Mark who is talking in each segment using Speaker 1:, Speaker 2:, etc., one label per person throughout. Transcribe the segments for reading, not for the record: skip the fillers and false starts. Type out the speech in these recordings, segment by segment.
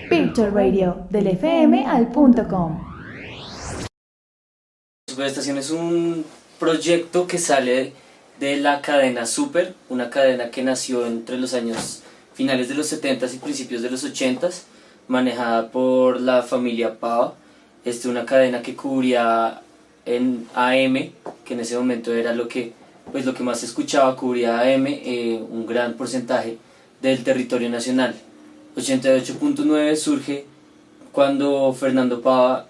Speaker 1: Picture Radio, del FM al .com.
Speaker 2: Superestación es un proyecto que sale de la cadena Super, una cadena que nació entre los años finales de los 70s y principios de los 80s, manejada por la familia Pava. Una cadena que cubría en AM, que en ese momento era lo que más se escuchaba, cubría AM, un gran porcentaje del territorio nacional. 88.9 surge cuando Fernando Pava,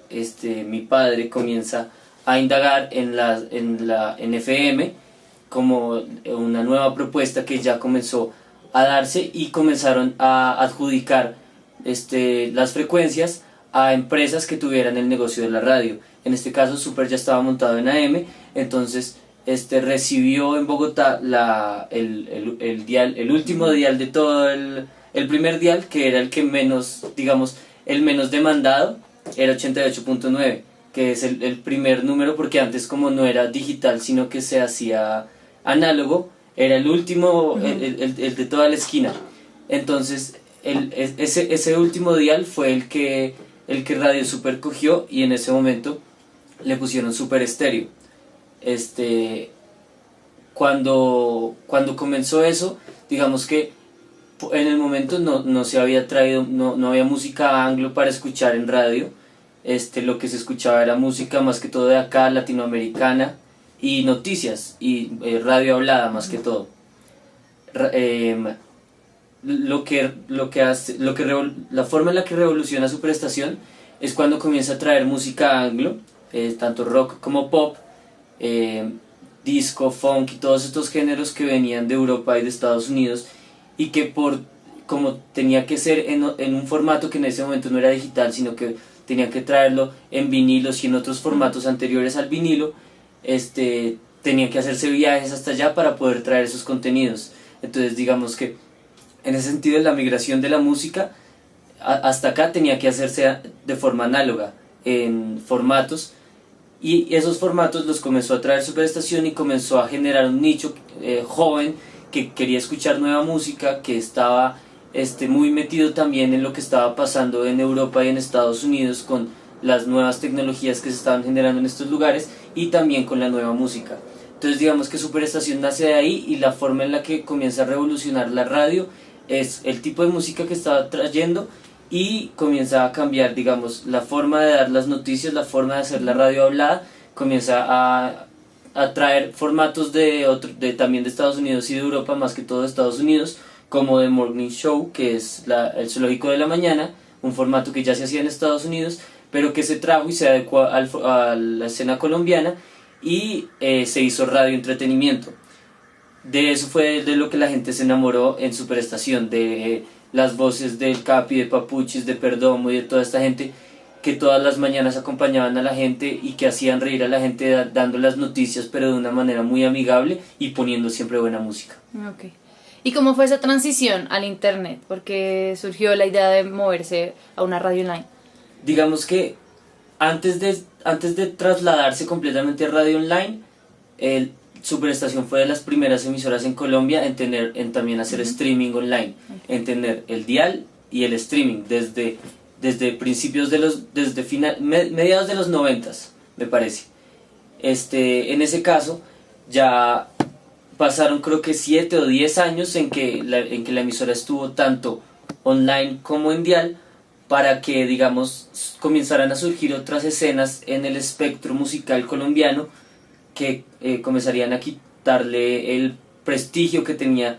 Speaker 2: mi padre, comienza a indagar en FM como una nueva propuesta que ya comenzó a darse, y comenzaron a adjudicar las frecuencias a empresas que tuvieran el negocio de la radio. En este caso Super ya estaba montado en AM, entonces recibió en Bogotá el último dial de todo, el primer dial, que era el que menos, digamos, el menos demandado, era 88.9, que es el primer número, porque antes, como no era digital sino que se hacía análogo, era el último, el de toda la esquina. Entonces ese último dial fue el que Radio Super cogió, y en ese momento le pusieron Super Estéreo. Cuando comenzó eso, digamos que en el momento no se había traído, no había música anglo para escuchar en radio. Lo que se escuchaba era música más que todo de acá, latinoamericana, y noticias, y radio hablada más que todo. La forma en la que revoluciona Superestación es cuando comienza a traer música anglo, tanto rock como pop, disco, funk y todos estos géneros que venían de Europa y de Estados Unidos, y que como tenía que ser en un formato que en ese momento no era digital, sino que tenía que traerlo en vinilos y en otros formatos anteriores al vinilo, tenía que hacerse viajes hasta allá para poder traer esos contenidos. Entonces, digamos que en ese sentido, la migración de la música hasta acá tenía que hacerse de forma análoga, en formatos, y esos formatos los comenzó a traer Superestación, y comenzó a generar un nicho joven que quería escuchar nueva música, que estaba muy metido también en lo que estaba pasando en Europa y en Estados Unidos con las nuevas tecnologías que se estaban generando en estos lugares, y también con la nueva música. Entonces, digamos que Superestación nace de ahí, y la forma en la que comienza a revolucionar la radio es el tipo de música que estaba trayendo, y comienza a cambiar, digamos, la forma de dar las noticias, la forma de hacer la radio hablada. Comienza a traer formatos también de Estados Unidos y de Europa, más que todo de Estados Unidos, como The Morning Show, que es el zoológico de la mañana, un formato que ya se hacía en Estados Unidos, pero que se trajo y se adecuó a la escena colombiana, y se hizo radio entretenimiento. De eso fue de lo que la gente se enamoró en Superestación, de las voces del Capi, de Papuchis, de Perdomo y de toda esta gente que todas las mañanas acompañaban a la gente y que hacían reír a la gente dando las noticias, pero de una manera muy amigable y poniendo siempre buena música.
Speaker 3: Okay. ¿Y cómo fue esa transición al internet? Porque surgió la idea de moverse a una radio online.
Speaker 2: Digamos que antes de trasladarse completamente a radio online, Superestación fue de las primeras emisoras en Colombia en también hacer streaming online, en tener el dial y el streaming desde principios mediados de los 90s, me parece. En ese caso ya pasaron, creo que 7 o 10 años en que la emisora estuvo tanto online como en dial, para que, digamos, comenzaran a surgir otras escenas en el espectro musical colombiano que comenzarían a quitarle el prestigio que tenía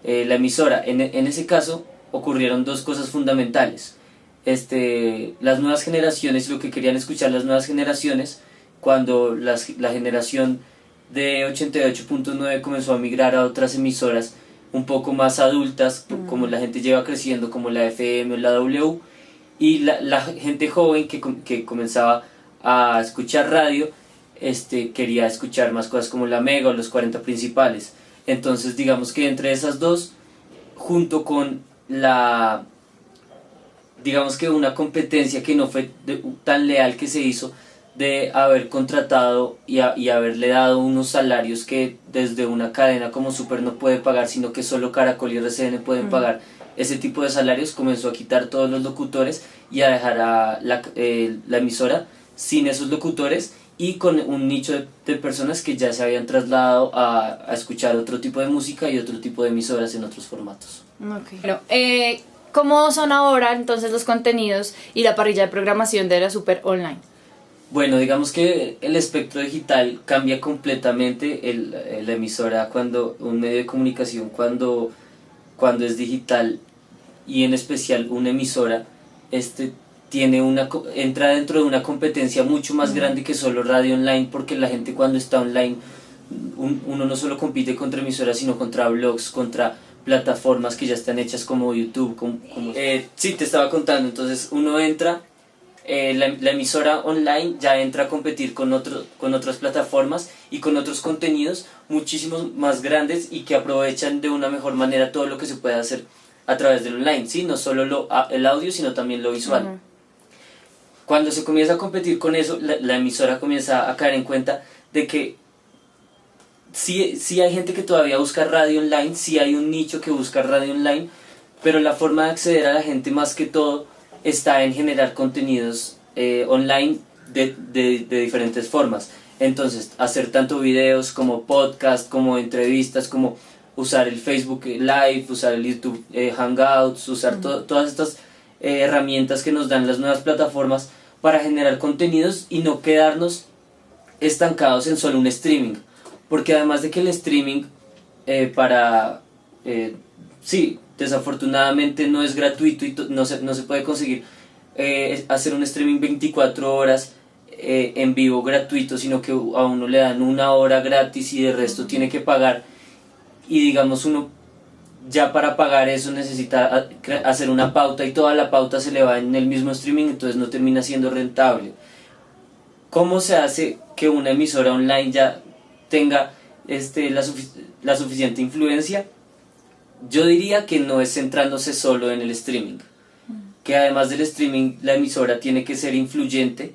Speaker 2: la emisora. En ese caso ocurrieron dos cosas fundamentales. Las nuevas generaciones, lo que querían escuchar las nuevas generaciones, cuando la generación de 88.9 comenzó a migrar a otras emisoras un poco más adultas, como la gente lleva creciendo, como la FM o la W, y la gente joven que comenzaba a escuchar radio, quería escuchar más cosas como la Mega o los 40 principales. Entonces, digamos que entre esas dos, junto con digamos que una competencia que no fue tan leal que se hizo, de haber contratado y haberle dado unos salarios que desde una cadena como Super no puede pagar, sino que solo Caracol y RCN pueden pagar, ese tipo de salarios, comenzó a quitar todos los locutores y a dejar a la emisora sin esos locutores y con un nicho de personas que ya se habían trasladado a escuchar otro tipo de música y otro tipo de emisoras en otros formatos.
Speaker 3: Okay. Bueno, ¿cómo son ahora entonces los contenidos y la parrilla de programación de la Super Online?
Speaker 2: Bueno, digamos que el espectro digital cambia completamente la emisora cuando un medio de comunicación cuando es digital y en especial una emisora entra dentro de una competencia mucho más grande que solo radio online, porque la gente cuando está online uno no solo compite contra emisoras sino contra blogs, contra plataformas que ya están hechas como YouTube, sí, te estaba contando, entonces uno entra, la emisora online ya entra a competir con otras plataformas y con otros contenidos muchísimos más grandes y que aprovechan de una mejor manera todo lo que se puede hacer a través del online, ¿sí? No solo el audio sino también lo visual. Uh-huh. Cuando se comienza a competir con eso, la emisora comienza a caer en cuenta de que sí hay gente que todavía busca radio online, sí hay un nicho que busca radio online, pero la forma de acceder a la gente más que todo está en generar contenidos online de diferentes formas. Entonces, hacer tanto videos como podcast, como entrevistas, como usar el Facebook Live, usar el YouTube Hangouts, usar todas estas herramientas que nos dan las nuevas plataformas para generar contenidos y no quedarnos estancados en solo un streaming. Porque además de que el streaming sí, desafortunadamente no es gratuito y no se puede conseguir hacer un streaming 24 horas en vivo gratuito, sino que a uno le dan 1 hora gratis y de resto tiene que pagar, y digamos uno ya para pagar eso necesita hacer una pauta y toda la pauta se le va en el mismo streaming, entonces no termina siendo rentable. ¿Cómo se hace que una emisora online ya tenga la suficiente influencia? Yo diría que no es centrándose solo en el streaming, que además del streaming la emisora tiene que ser influyente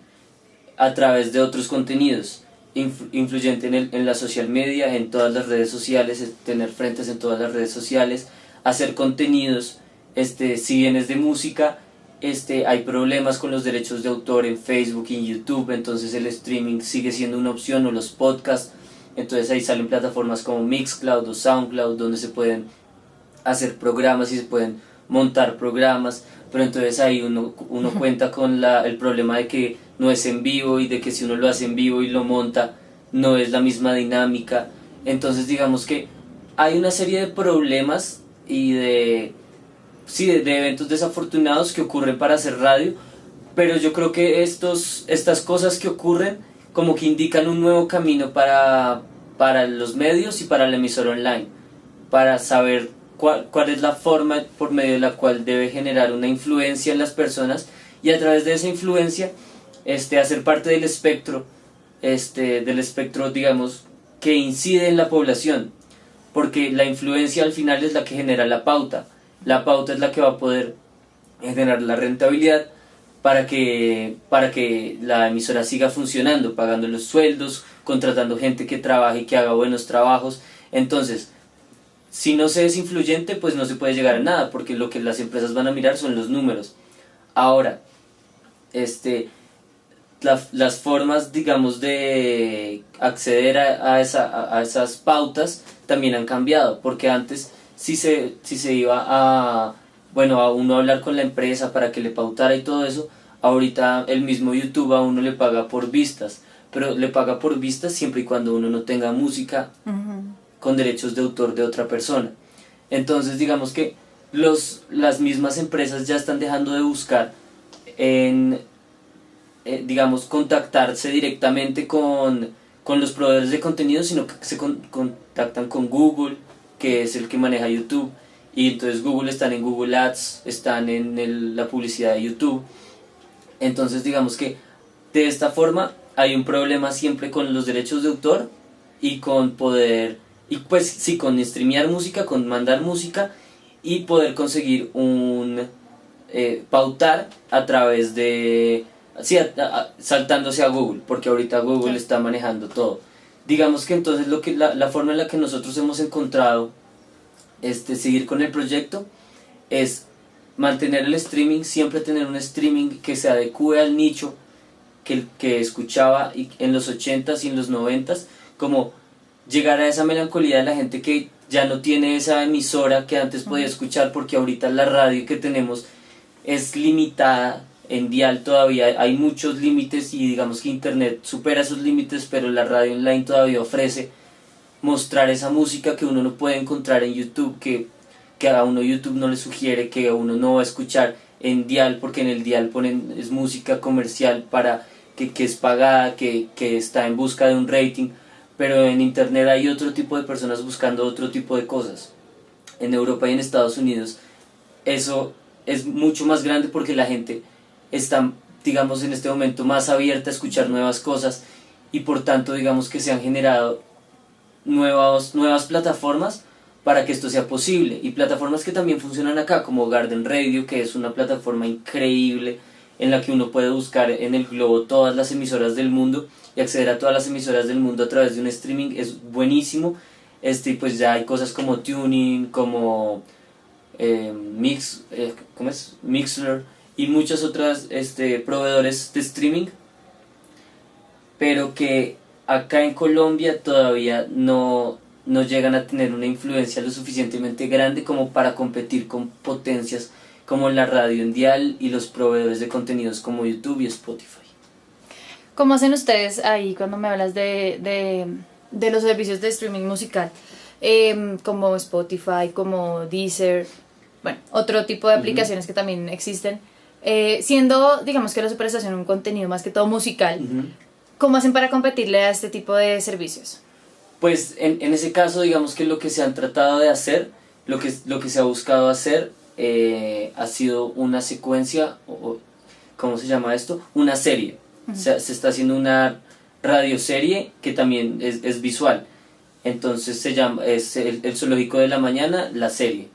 Speaker 2: a través de otros contenidos, influyente en la social media, en todas las redes sociales, tener frentes en todas las redes sociales, hacer contenidos, si bien es de música, hay problemas con los derechos de autor en Facebook y en YouTube, entonces el streaming sigue siendo una opción, o los podcasts, entonces ahí salen plataformas como Mixcloud o Soundcloud donde se pueden hacer programas y se pueden montar programas, pero entonces ahí uno cuenta con el problema de que no es en vivo y de que si uno lo hace en vivo y lo monta no es la misma dinámica. Entonces digamos que hay una serie de problemas y de eventos desafortunados que ocurren para hacer radio, pero yo creo que estas cosas que ocurren como que indican un nuevo camino para los medios y para la emisora online, para saber cuál es la forma por medio de la cual debe generar una influencia en las personas y a través de esa influencia hacer parte del espectro digamos que incide en la población, porque la influencia al final es la que genera la pauta es la que va a poder generar la rentabilidad para que la emisora siga funcionando, pagando los sueldos, contratando gente que trabaje y que haga buenos trabajos. Entonces, si no se es influyente, pues no se puede llegar a nada, porque lo que las empresas van a mirar son los números. Ahora, las formas, digamos, de acceder a esas pautas también han cambiado, porque antes si se iba a uno hablar con la empresa para que le pautara y todo eso. Ahorita el mismo YouTube a uno le paga por vistas, pero le paga por vistas siempre y cuando uno no tenga música con derechos de autor de otra persona. Entonces digamos que las mismas empresas ya están dejando de buscar digamos contactarse directamente con los proveedores de contenido, sino que se contactan con Google, que es el que maneja YouTube, y entonces Google están en Google Ads, están en la publicidad de YouTube. Entonces digamos que de esta forma hay un problema siempre con los derechos de autor y con poder, y pues sí, con streamear música, con mandar música y poder conseguir pautar a través de, saltándose a Google, porque ahorita Google está manejando todo. Digamos que entonces la forma en la que nosotros hemos encontrado seguir con el proyecto es mantener el streaming, siempre tener un streaming que se adecue al nicho que escuchaba en los 80s y en los 90s, como llegar a esa melancolía de la gente que ya no tiene esa emisora que antes podía escuchar, porque ahorita la radio que tenemos es limitada en dial todavía, hay muchos límites y digamos que internet supera esos límites, pero la radio online todavía ofrece mostrar esa música que uno no puede encontrar en YouTube, que a uno YouTube no le sugiere, que a uno no va a escuchar en dial, porque en el dial ponen es música comercial para que es pagada, que está en busca de un rating, pero en internet hay otro tipo de personas buscando otro tipo de cosas. En Europa y en Estados Unidos eso es mucho más grande porque la gente está, digamos, en este momento más abierta a escuchar nuevas cosas, y por tanto digamos que se han generado nuevas plataformas para que esto sea posible, y plataformas que también funcionan acá, como Garden Radio, que es una plataforma increíble en la que uno puede buscar en el globo todas las emisoras del mundo y acceder a todas las emisoras del mundo a través de un streaming. Es buenísimo. Pues ya hay cosas como Tuning, como Mixler y muchas otras proveedores de streaming, pero que acá en Colombia todavía no llegan a tener una influencia lo suficientemente grande como para competir con potencias como la radio en dial y los proveedores de contenidos como YouTube y Spotify.
Speaker 3: ¿Cómo hacen ustedes ahí cuando me hablas de los servicios de streaming musical? Como Spotify, como Deezer, bueno, otro tipo de aplicaciones que también existen. Siendo, digamos que la superestación un contenido más que todo musical, ¿cómo hacen para competirle a este tipo de servicios?
Speaker 2: Pues en ese caso, digamos que lo que se han tratado de hacer, lo que se ha buscado hacer, ha sido una secuencia, ¿cómo se llama esto? Una serie. Se está haciendo una radioserie que también es visual. Entonces se llama, es el Zoológico de la Mañana, la serie.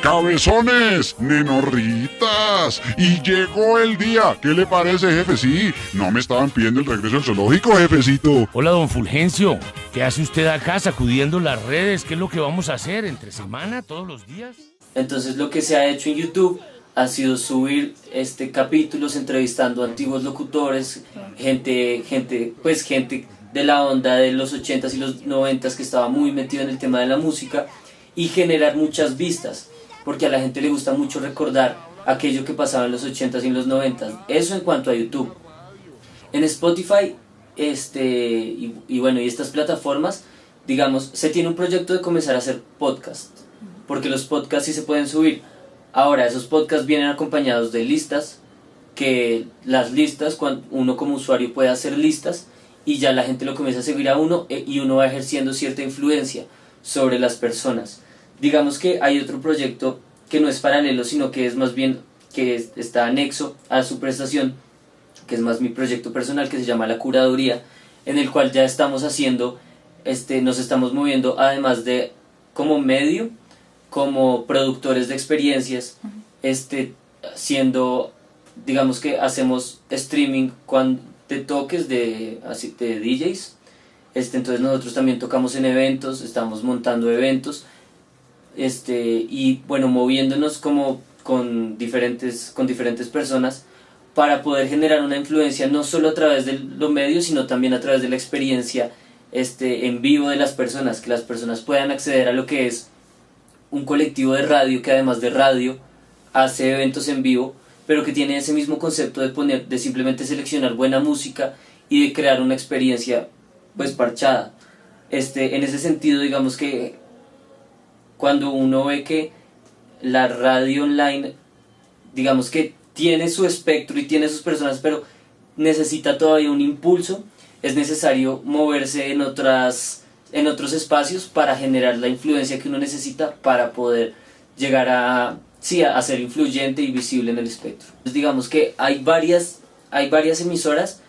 Speaker 4: ¡Cabezones! ¡Nenorritas! Y llegó el día. ¿Qué le parece, jefe? Sí, no me estaban pidiendo el regreso al zoológico, jefecito.
Speaker 5: Hola, don Fulgencio. ¿Qué hace usted acá sacudiendo las redes? ¿Qué es lo que vamos a hacer? ¿Entre semana? ¿Todos los días?
Speaker 2: Entonces lo que se ha hecho en YouTube ha sido subir capítulos entrevistando a antiguos locutores, gente de la onda de los 80s y los 90s que estaba muy metido en el tema de la música, y generar muchas vistas, porque a la gente le gusta mucho recordar aquello que pasaba en los 80s y en los 90s. Eso en cuanto a YouTube. En Spotify y estas plataformas, digamos, se tiene un proyecto de comenzar a hacer podcast, porque los podcasts sí se pueden subir. Ahora, esos podcasts vienen acompañados de listas, que las listas, cuando uno como usuario puede hacer listas, y ya la gente lo comienza a seguir a uno, y uno va ejerciendo cierta influencia sobre las personas. Digamos que hay otro proyecto que no es paralelo, sino que es más bien que está anexo a su prestación, que es más mi proyecto personal, que se llama La Curaduría, en el cual ya estamos haciendo, nos estamos moviendo, además de como medio, como productores de experiencias, siendo, digamos que hacemos streaming de toques de DJs. Entonces nosotros también tocamos en eventos, estamos montando eventos, y bueno, moviéndonos como con diferentes personas para poder generar una influencia no solo a través de los medios, sino también a través de la experiencia en vivo de las personas, que las personas puedan acceder a lo que es un colectivo de radio que además de radio hace eventos en vivo, pero que tiene ese mismo concepto de simplemente seleccionar buena música y de crear una experiencia pues parchada. En ese sentido, digamos que cuando uno ve que la radio online, digamos que tiene su espectro y tiene sus personas, pero necesita todavía un impulso, es necesario moverse en otros espacios para generar la influencia que uno necesita para poder llegar a ser influyente y visible en el espectro. Entonces, digamos que hay varias emisoras,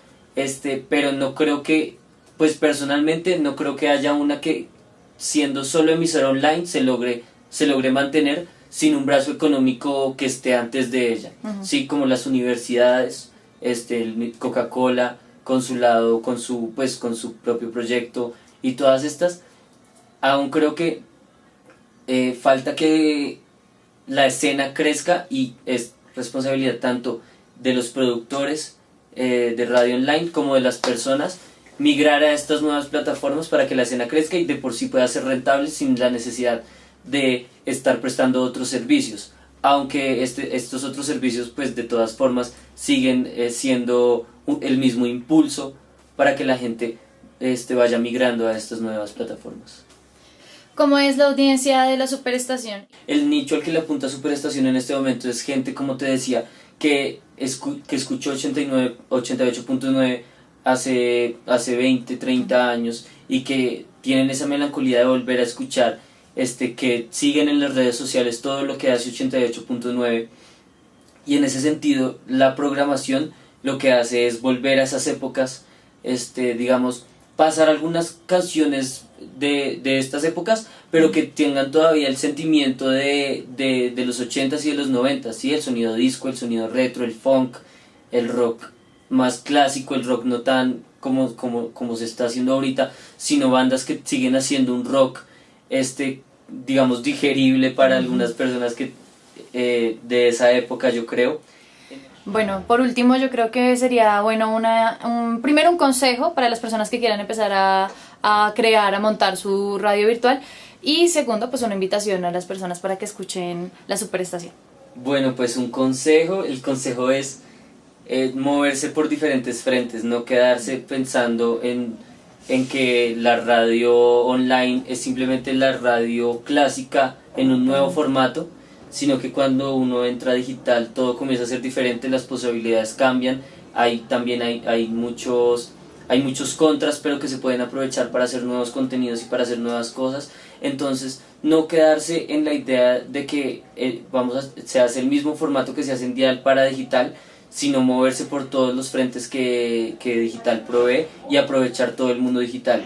Speaker 2: pero no creo que, pues personalmente no creo que haya una que siendo solo emisora online se logre mantener sin un brazo económico que esté antes de ella. Sí, como las universidades, Coca-Cola con su lado, con su propio proyecto, y todas estas, aún creo que falta que la escena crezca y es responsabilidad tanto de los productores de radio online como de las personas migrar a estas nuevas plataformas para que la escena crezca y de por sí pueda ser rentable sin la necesidad de estar prestando otros servicios, aunque estos otros servicios pues de todas formas siguen siendo el mismo impulso para que la gente vaya migrando a estas nuevas plataformas.
Speaker 3: ¿Cómo es la audiencia de la Superestación?
Speaker 2: El nicho al que le apunta Superestación en este momento es gente, como te decía, que escuchó 88.9 hace 20, 30 años y que tienen esa melancolía de volver a escuchar, que siguen en las redes sociales todo lo que hace 88.9, y en ese sentido la programación lo que hace es volver a esas épocas, digamos, pasar algunas canciones de estas épocas, pero que tengan todavía el sentimiento de los 80s y de los 90s, ¿sí? El sonido disco, el sonido retro, el funk, el rock más clásico, el rock no tan como se está haciendo ahorita, sino bandas que siguen haciendo un rock, digamos, digerible para algunas personas que de esa época, yo creo.
Speaker 3: Bueno, por último, yo creo que sería bueno primero un consejo para las personas que quieran empezar a crear, a montar su radio virtual, y segundo, pues una invitación a las personas para que escuchen la Superestación.
Speaker 2: Bueno, pues el consejo es moverse por diferentes frentes, no quedarse pensando en que la radio online es simplemente la radio clásica en un nuevo formato, sino que cuando uno entra a digital todo comienza a ser diferente, las posibilidades cambian, hay muchos contras, pero que se pueden aprovechar para hacer nuevos contenidos y para hacer nuevas cosas. Entonces, no quedarse en la idea de que se hace el mismo formato que se hace en dial para digital, sino moverse por todos los frentes que digital provee y aprovechar todo el mundo digital.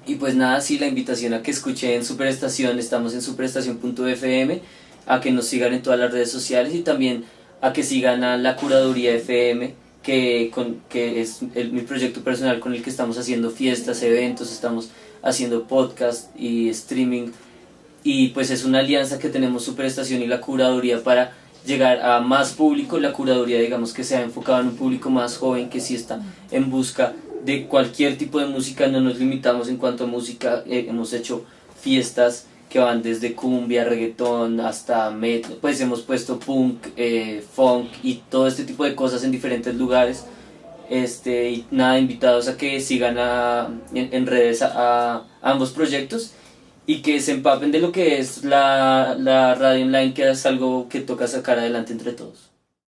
Speaker 2: Y pues nada, sí, la invitación a que escuchen Superestación, estamos en superestación.fm, a que nos sigan en todas las redes sociales y también a que sigan a la Curaduría FM, que es mi proyecto personal con el que estamos haciendo fiestas, eventos, estamos haciendo podcast y streaming, y pues es una alianza que tenemos Superestación y la Curaduría para llegar a más público. La Curaduría, digamos, que se ha enfocado en un público más joven que sí está en busca de cualquier tipo de música, no nos limitamos en cuanto a música, hemos hecho fiestas que van desde cumbia, reggaetón hasta metal, pues hemos puesto punk, funk y todo este tipo de cosas en diferentes lugares, y nada, invitados a que sigan en redes a ambos proyectos y que se empapen de lo que es la radio online, que es algo que toca sacar adelante entre todos.